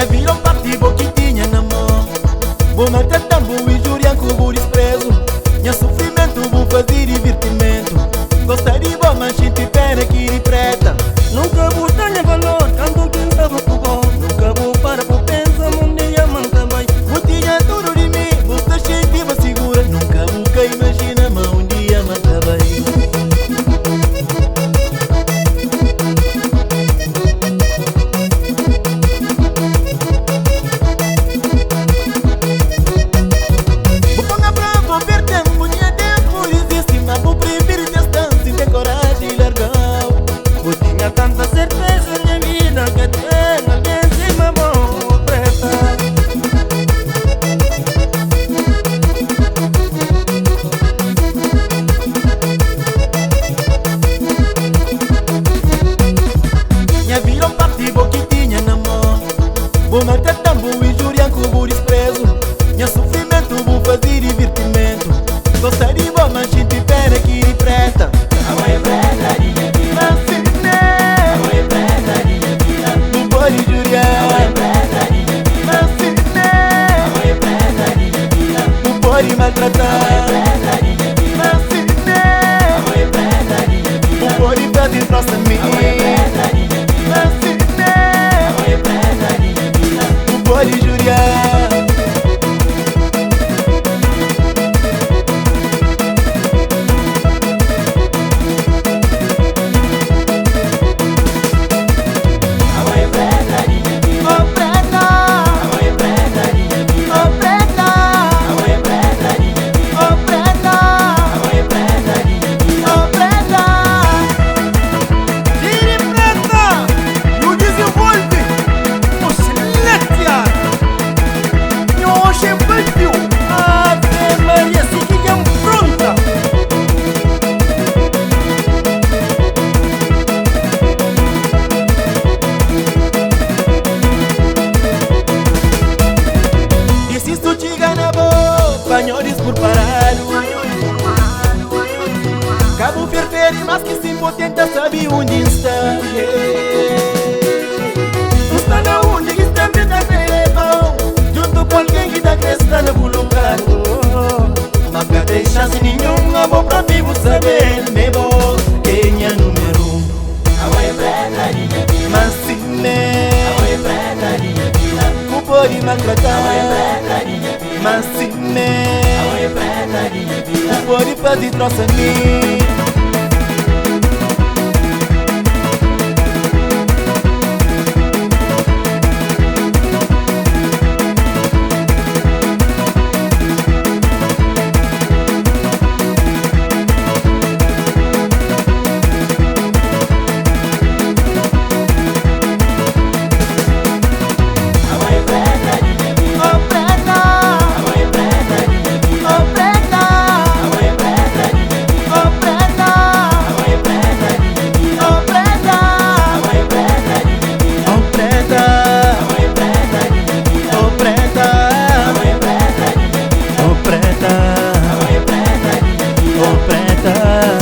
Minha vida é um partido que tinha na mão. Vou matar tambo e jurar que vou desprezo. Minha sofrimento vou fazer divertimento. Gostaria de mas gente pena que lhe preta. Nunca vou dar valor quando quem estava por bom. Nunca vou para por pensar um dia manta mais. Vou tinha tudo de mim, vou estar cheio de segura. Nunca vou que imagina mas um dia manta bem. Tanta certeza na vida que tenho alguém em cima bom preta. Minha vida é um partido que tinha na mão. Vou matar tambo e jurar que vou desprezo. Minha sofrimento vou fazer divertimento. Gostaria de mas gente pena que lhe preta. A é preta de pode maltratar, não pode fazer troça mim, não pode jurar. Espanhóis por parado, Cabo Ferreira, mas que se impotenta sabe onde está. Está na onde que está bem da bom, junto com alguém que está crescendo no lugar. Mas não tem chance nenhuma, vou pra mim vou saber, me vou, quem é número um. Mas se me, não pode maltratar. Mas se me, não pode fazer troça mim. Preta, oh preta.